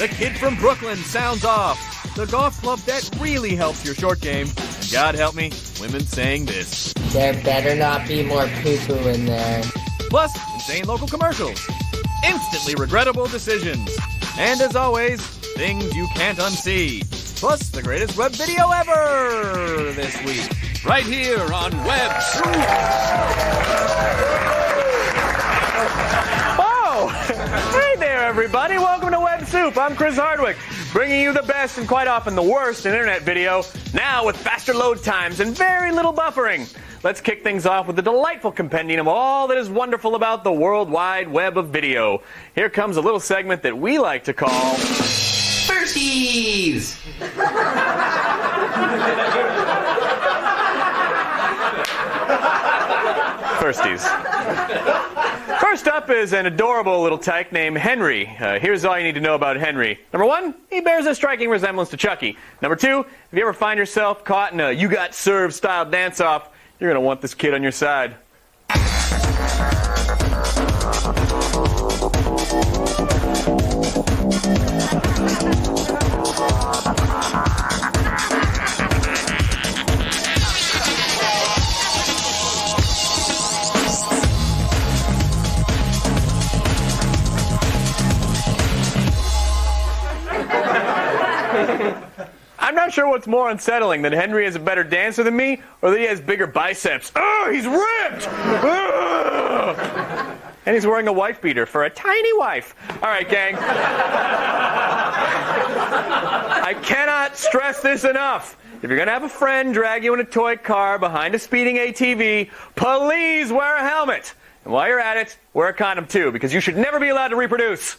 The kid from Brooklyn sounds off. The golf club that really helps your short game. And God help me, women saying this. There better not be more poo-poo in there. Plus, insane local commercials. Instantly regrettable decisions. And as always, things you can't unsee. Plus, the greatest web video ever this week. Right here on Web Soup. Oh! Hey there, everybody. Welcome to Web Soup. I'm Chris Hardwick, bringing you the best and quite often the worst in internet video, now with faster load times and very little buffering. Let's kick things off with a delightful compendium of all that is wonderful about the World Wide Web of video. Here comes a little segment that we like to call... Firsties! Firsties. First up is an adorable little tyke named Henry. Here's all you need to know about Henry. Number one, he bears a striking resemblance to Chucky. Number two, if you ever find yourself caught in a you got served style dance-off, you're going to want this kid on your side. I'm not sure what's more unsettling, that Henry is a better dancer than me, or that he has bigger biceps. Oh, he's ripped! Ugh! And he's wearing a wife beater for a tiny wife. All right, gang. I cannot stress this enough. If you're going to have a friend drag you in a toy car behind a speeding ATV, please wear a helmet. And while you're at it, wear a condom too, because you should never be allowed to reproduce.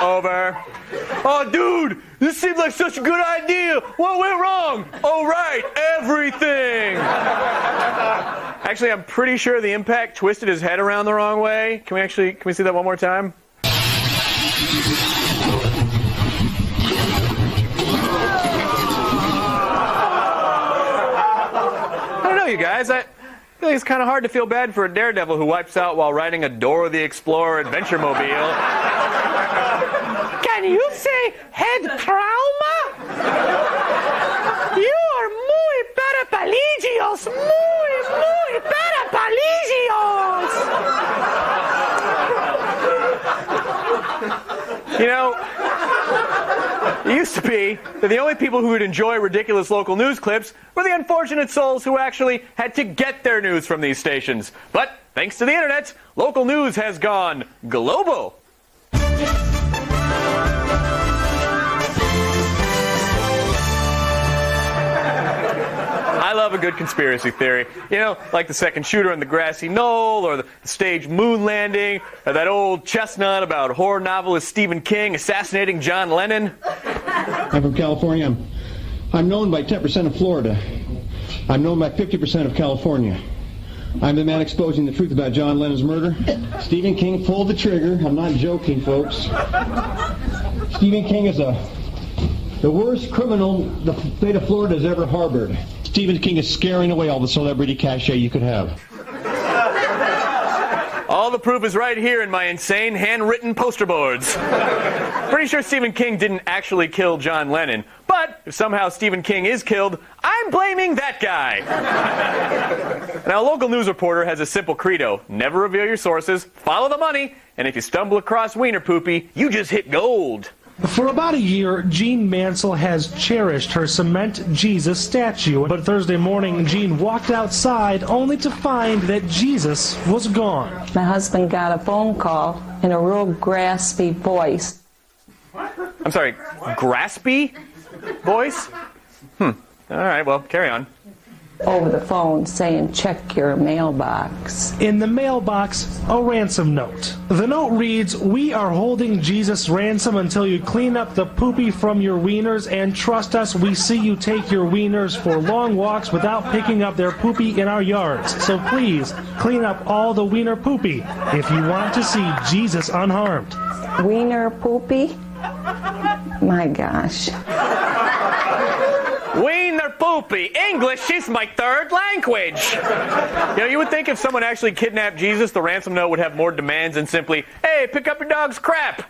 Over. Oh, dude, this seems like such a good idea. What went wrong? Oh, right, everything. Actually, I'm pretty sure the impact twisted his head around the wrong way. Can we see that one more time? I don't know, you guys. I feel like it's kind of hard to feel bad for a daredevil who wipes out while riding a Dora the Explorer adventure mobile. Can you say head trauma? You are muy paraplegios, muy paraplegios. You know, it used to be that the only people who would enjoy ridiculous local news clips were the unfortunate souls who actually had to get their news from these stations. But thanks to the internet, local news has gone global. I love a good conspiracy theory. You know, like the second shooter on the grassy knoll, or the staged moon landing, or that old chestnut about horror novelist Stephen King assassinating John Lennon. I'm from California. I'm known by 10% of Florida. I'm known by 50% of California. I'm the man exposing the truth about John Lennon's murder. Stephen King pulled the trigger. I'm not joking, folks. Stephen King is the worst criminal the state of Florida has ever harbored. Stephen King is scaring away all the celebrity cachet you could have. All the proof is right here in my insane handwritten poster boards. Pretty sure Stephen King didn't actually kill John Lennon, but if somehow Stephen King is killed, I'm blaming that guy. Now, a local news reporter has a simple credo: never reveal your sources, follow the money, and if you stumble across wiener poopy, you just hit gold. For about a year, Jean Mansell has cherished her cement Jesus statue, but Thursday morning, Jean walked outside only to find that Jesus was gone. My husband got a phone call in a real graspy voice. I'm sorry, graspy voice? All right, well, carry on. Over the phone saying, check your mailbox. In the mailbox, a ransom note. The note reads, "We are holding Jesus ransom until you clean up the poopy from your wieners, and trust us, we see you take your wieners for long walks without picking up their poopy in our yards. So please, clean up all the wiener poopy if you want to see Jesus unharmed." Wiener poopy? My gosh. Wiener poopy. English is my third language. You know, you would think if someone actually kidnapped Jesus, the ransom note would have more demands than simply, hey, pick up your dog's crap.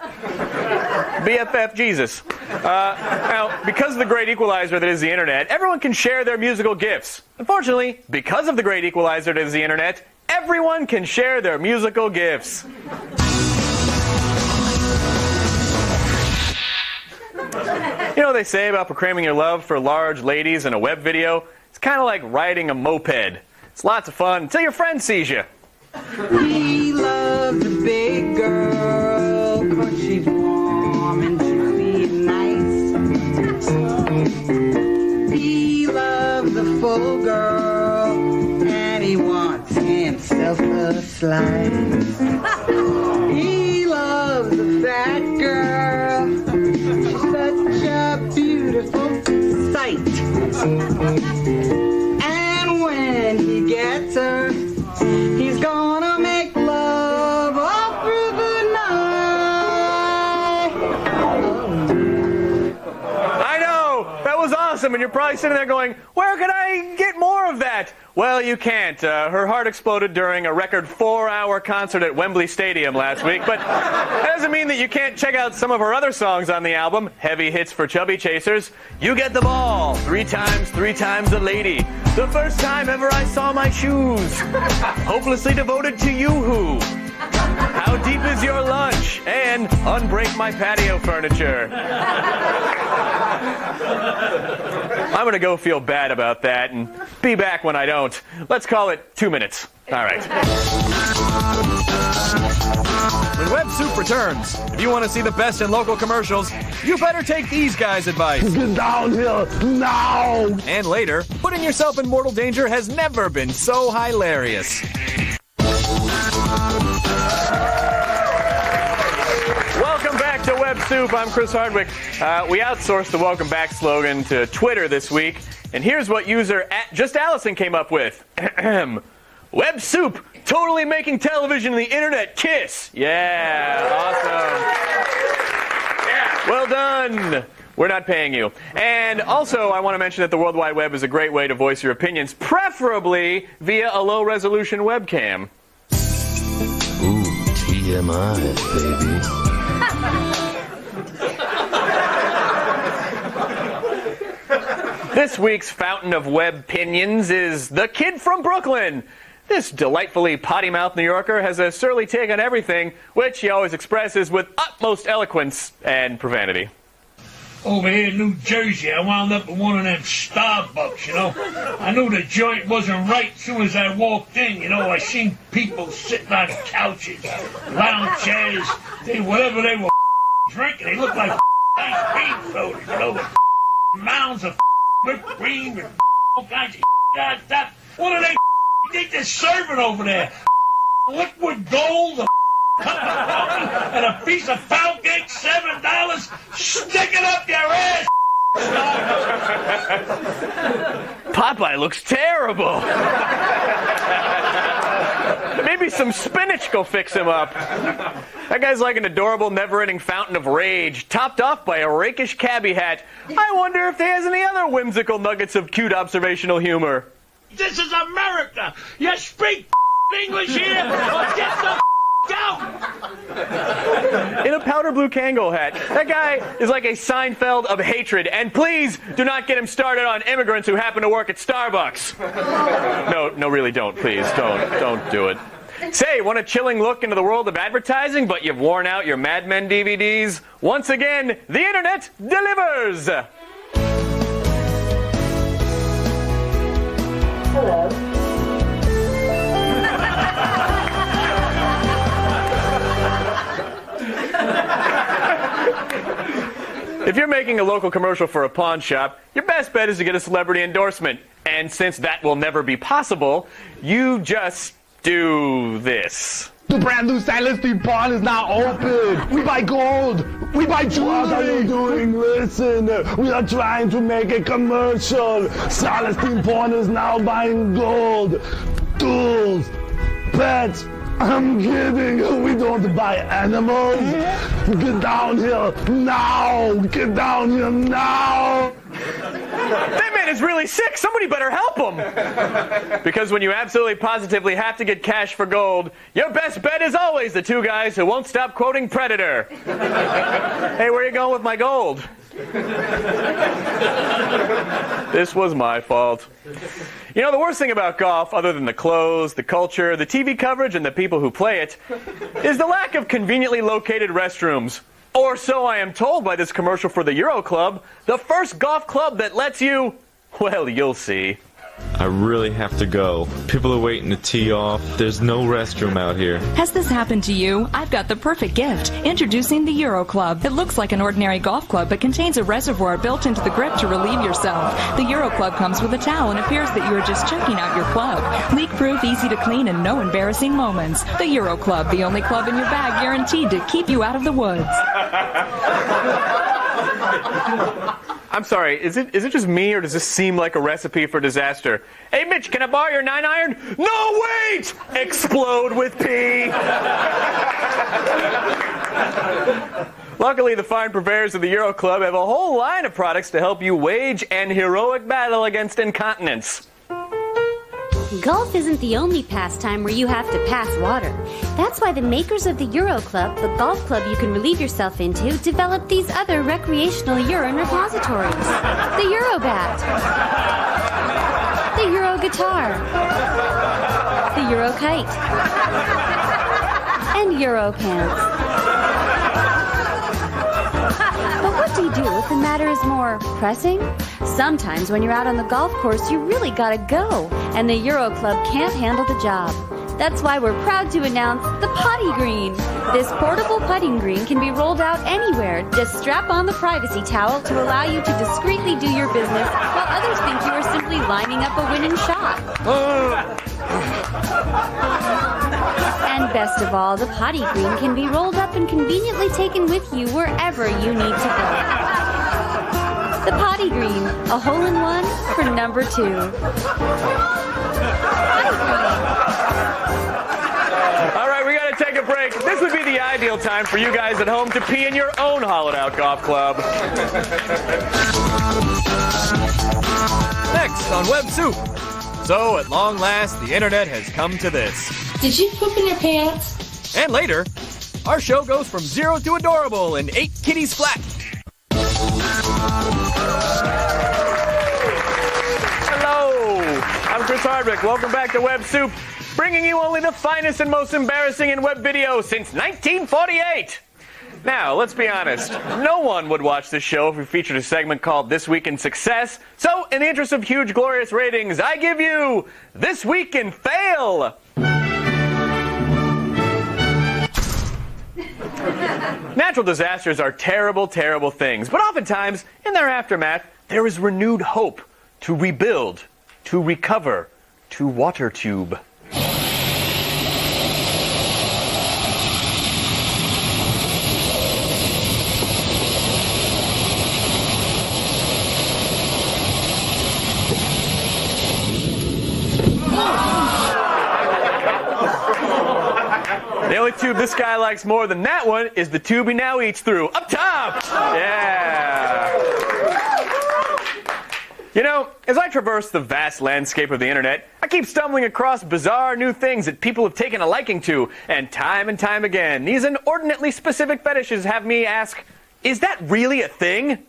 BFF Jesus. Now, because of the great equalizer that is the internet, everyone can share their musical gifts. Unfortunately, because of the great equalizer that is the internet, everyone can share their musical gifts. You know what they say about proclaiming your love for large ladies in a web video? It's kind of like riding a moped. It's lots of fun until your friend sees you. He loves a big girl 'cause she's warm and juicy and nice. He loves a full girl and he wants himself a slice. He loves a fat girl. She's such a beautiful sight. And when he gets her, he's gonna make love all through the night. I know! That was awesome, and you're probably sitting there going, where can I get more of that? Well, you can't. Her heart exploded during a record 4-hour concert at Wembley Stadium last week, but that doesn't mean that you can't check out some of her other songs on the album, Heavy Hits for Chubby Chasers. You Get the Ball, 3 times a lady. The first time ever I saw my shoes. Hopelessly devoted to Yoo-Hoo. How deep is your lunch? And unbreak my patio furniture. I'm going to go feel bad about that and be back when I don't. Let's call it 2 minutes. All right. When Web Soup returns, if you want to see the best in local commercials, you better take these guys' advice. Get down here now! And later, putting yourself in mortal danger has never been so hilarious. Welcome back to Web Soup. I'm Chris Hardwick. We outsourced the welcome back slogan to Twitter this week, and here's what user @JustAllison came up with. Web Soup, totally making television and the internet kiss. Yeah, awesome. Yeah, well done. We're not paying you. And also, I want to mention that the World Wide Web is a great way to voice your opinions, preferably via a low-resolution webcam. Ooh, TMI, baby. This week's fountain of web pinions is the kid from Brooklyn. This delightfully potty-mouthed New Yorker has a surly take on everything, which he always expresses with utmost eloquence and profanity. Over here in New Jersey, I wound up at one of them Starbucks, you know. I knew the joint wasn't right as soon as I walked in, you know. I seen people sitting on couches, lounge chairs, whatever they were drinking. They looked like ice cream sodas, you know, with mounds of whipped cream and all kinds of stuff. What do they think they're serving over there? Liquid gold, a cup of coffee, and a piece of pound cake, $7. Stick it up your ass. Popeye looks terrible. Maybe some spinach will fix him up. That guy's like an adorable, never-ending fountain of rage, topped off by a rakish cabbie hat. I wonder if he has any other whimsical nuggets of cute observational humor. This is America. You speak English here or get the out. In a powder blue Kangol hat. That guy is like a Seinfeld of hatred. And please do not get him started on immigrants who happen to work at Starbucks. No, really don't. Please, don't do it. Say, want a chilling look into the world of advertising, but you've worn out your Mad Men DVDs? Once again, the internet delivers! Hello. If you're making a local commercial for a pawn shop, your best bet is to get a celebrity endorsement. And since that will never be possible, you just do this. The brand new Celestine Pawn is now open. We buy gold. We buy jewelry. What are you doing? Listen, we are trying to make a commercial. Celestine Pawn is now buying gold, tools, pets, I'm kidding. We don't buy animals. Get down here now. Get down here now. That man is really sick. Somebody better help him. Because when you absolutely positively have to get cash for gold, your best bet is always the two guys who won't stop quoting Predator. Hey, where are you going with my gold? This was my fault. You know, the worst thing about golf, other than the clothes, the culture, the TV coverage, and the people who play it, is the lack of conveniently located restrooms. Or so I am told by this commercial for the Euro Club, the first golf club that lets you, well, you'll see. I really have to go. People are waiting to tee off. There's no restroom out here. Has this happened to you? I've got the perfect gift. Introducing the Euro Club. It looks like an ordinary golf club, but contains a reservoir built into the grip to relieve yourself. The Euro Club comes with a towel and appears that you are just checking out your club. Leak-proof, easy to clean, and no embarrassing moments. The Euro Club, the only club in your bag guaranteed to keep you out of the woods. I'm sorry, is it just me, or does this seem like a recipe for disaster? Hey, Mitch, can I borrow your 9-iron? No, wait! Explode with pee! Luckily, the fine purveyors of the Euro Club have a whole line of products to help you wage an heroic battle against incontinence. Golf isn't the only pastime where you have to pass water. That's why the makers of the Euro Club, the golf club you can relieve yourself into, developed these other recreational urine repositories. The Euro Bat, the Euro Guitar, the Euro Kite, and Euro Pants. But what do you do if the matter is more pressing? Sometimes when you're out on the golf course, you really gotta go, and the Euro Club can't handle the job. That's why we're proud to announce the Potty Green. This portable putting green can be rolled out anywhere. Just strap on the privacy towel to allow you to discreetly do your business while others think you are simply lining up a winning shot. And best of all, the Potty Green can be rolled up and conveniently taken with you wherever you need to go. The Potty Green, a hole-in-one for number 2. All right, we got to take a break. This would be the ideal time for you guys at home to pee in your own hollowed-out golf club. Next on Web Soup. So, at long last, the internet has come to this. Did you poop in your pants? And later, our show goes from 0 to adorable in 8 kitties flat. Hello, I'm Chris Hardwick. Welcome back to Web Soup, bringing you only the finest and most embarrassing in web video since 1948. Now, let's be honest. No one would watch this show if we featured a segment called This Week in Success. So, in the interest of huge, glorious ratings, I give you This Week in Fail. Natural disasters are terrible, terrible things. But oftentimes, in their aftermath, there is renewed hope to rebuild, to recover, to water tube. The only tube this guy likes more than that one is the tube he now eats through. Up top! Yeah. You know, as I traverse the vast landscape of the internet, I keep stumbling across bizarre new things that people have taken a liking to. And time again, these inordinately specific fetishes have me ask, is that really a thing?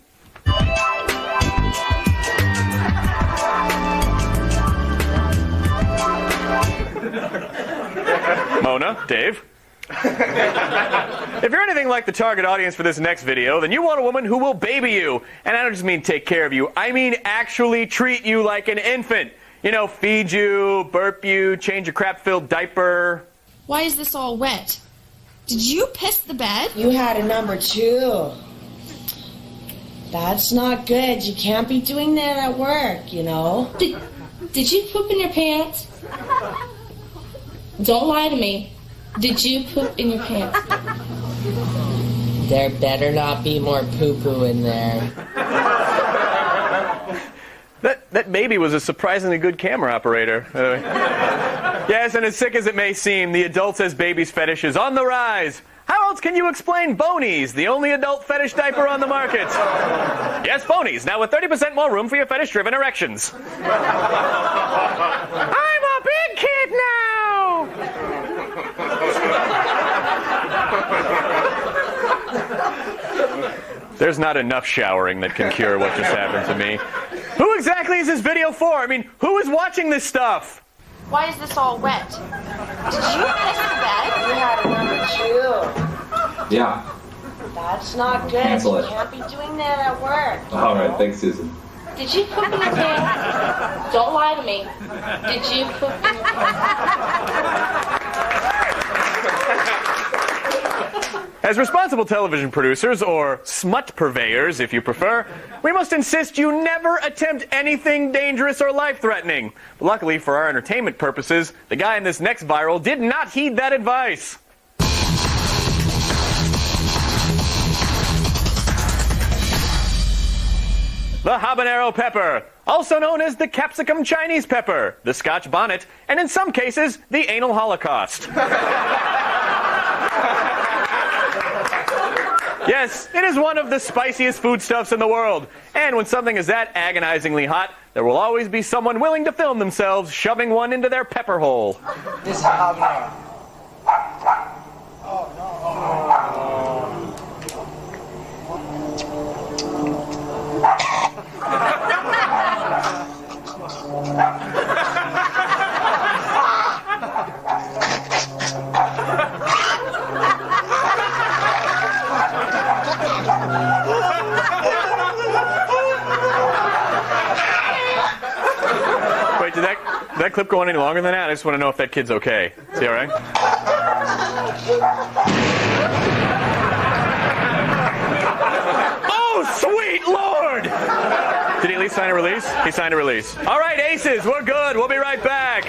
Mona, Dave. If you're anything like the target audience for this next video, then you want a woman who will baby you. And I don't just mean take care of you. I mean actually treat you like an infant. You know, feed you, burp you, change your crap-filled diaper. Why is this all wet? Did you piss the bed? You had a number 2. That's not good. You can't be doing that at work, you know. Did you poop in your pants? Don't lie to me. Did you poop in your pants? There better not be more poo-poo in there. that baby was a surprisingly good camera operator. Yes, and as sick as it may seem, the adults as babies fetish is on the rise. How else can you explain Bonies, the only adult fetish diaper on the market? Yes, Bonies, now with 30% more room for your fetish-driven erections. I'm a big kid now! There's not enough showering that can cure what just happened to me. Who exactly is this video for? I mean, who is watching this stuff? Why is this all wet? Did you piss the bed? You had a number 2. Yeah. That's not good. Cancel You it. can't be doing that at work. All right, thanks, Susan. Did you poop in your pants? Don't lie to me. Did you poop in your pants? As responsible television producers, or smut purveyors if you prefer, we must insist you never attempt anything dangerous or life-threatening. But luckily, for our entertainment purposes, the guy in this next viral did not heed that advice. The habanero pepper, also known as the capsicum Chinese pepper, the Scotch bonnet, and in some cases, the anal holocaust. Yes, it is one of the spiciest foodstuffs in the world. And when something is that agonizingly hot, there will always be someone willing to film themselves shoving one into their pepper hole. This is habanero. Wait, did that clip go on any longer than that? I just want to know if that kid's okay. Is he all right? Oh, sweet Lord! Did he at least sign a release? He signed a release. All right, aces, we're good. We'll be right back.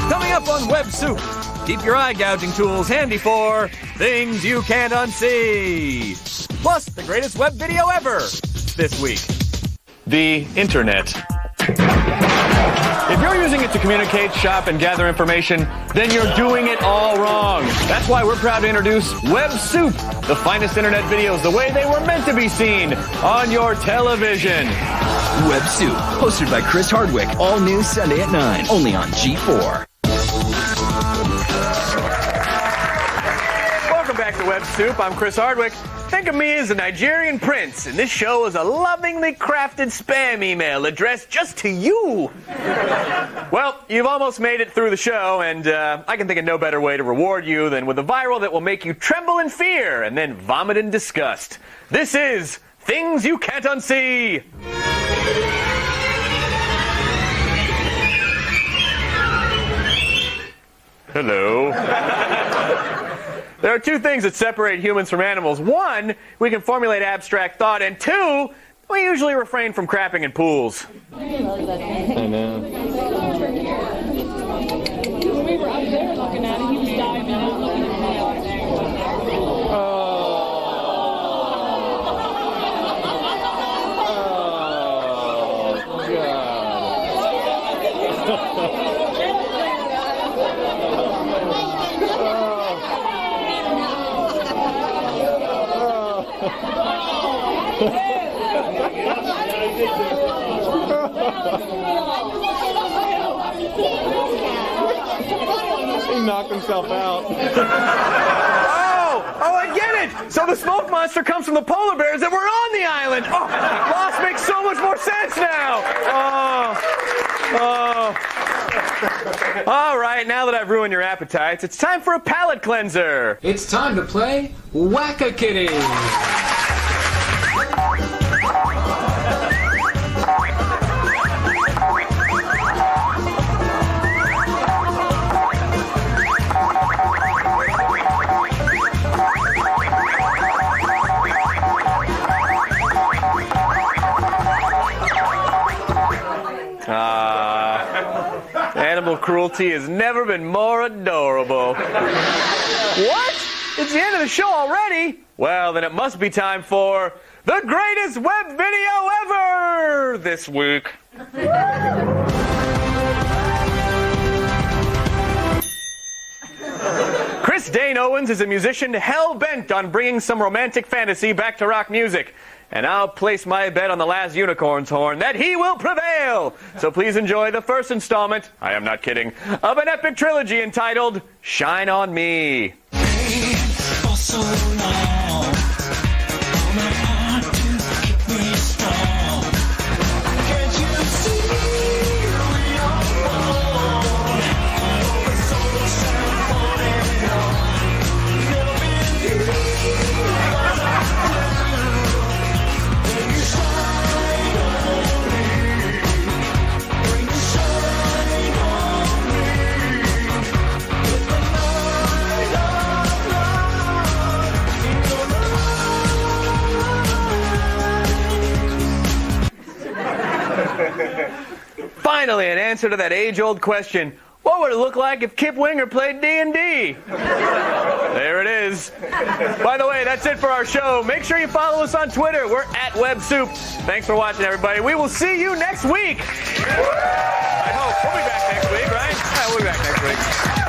Coming up on Web Soup, keep your eye gouging tools handy for things you can't unsee. Plus, the greatest web video ever this week. The internet. If you're using it to communicate, shop, and gather information, then you're doing it all wrong. That's why we're proud to introduce Web Soup, the finest internet videos the way they were meant to be seen on your television. Web Soup, hosted by Chris Hardwick, all new Sunday at 9, only on G4. Welcome back to Web Soup. I'm Chris Hardwick. Think of me as a Nigerian prince, and this show is a lovingly crafted spam email addressed just to you. Well, you've almost made it through the show, and I can think of no better way to reward you than with a viral that will make you tremble in fear and then vomit in disgust. This is Things You Can't Unsee. Hello. There are two things that separate humans from animals. One, we can formulate abstract thought, and two, we usually refrain from crapping in pools. I know. When we were up there looking at it, he was diving out looking at He knocked himself out. Oh, I get it! So the smoke monster comes from the polar bears that were on the island! Oh, loss makes so much more sense now! All right, now that I've ruined your appetites, it's time for a palate cleanser. It's time to play Whack-A-Kitty. Animal cruelty has never been more adorable. What? It's the end of the show already? Well, then it must be time for the greatest web video ever this week. Chris Dane Owens is a musician hell-bent on bringing some romantic fantasy back to rock music. And I'll place my bet on the last unicorn's horn that he will prevail. So please enjoy the first installment, I am not kidding, of an epic trilogy entitled Shine On Me. Finally, an answer to that age-old question, what would it look like if Kip Winger played D&D? There it is. By the way, that's it for our show. Make sure you follow us on Twitter. We're at WebSoup. Thanks for watching, everybody. We will see you next week. I hope. We'll be back next week, right? Yeah, we'll be back next week.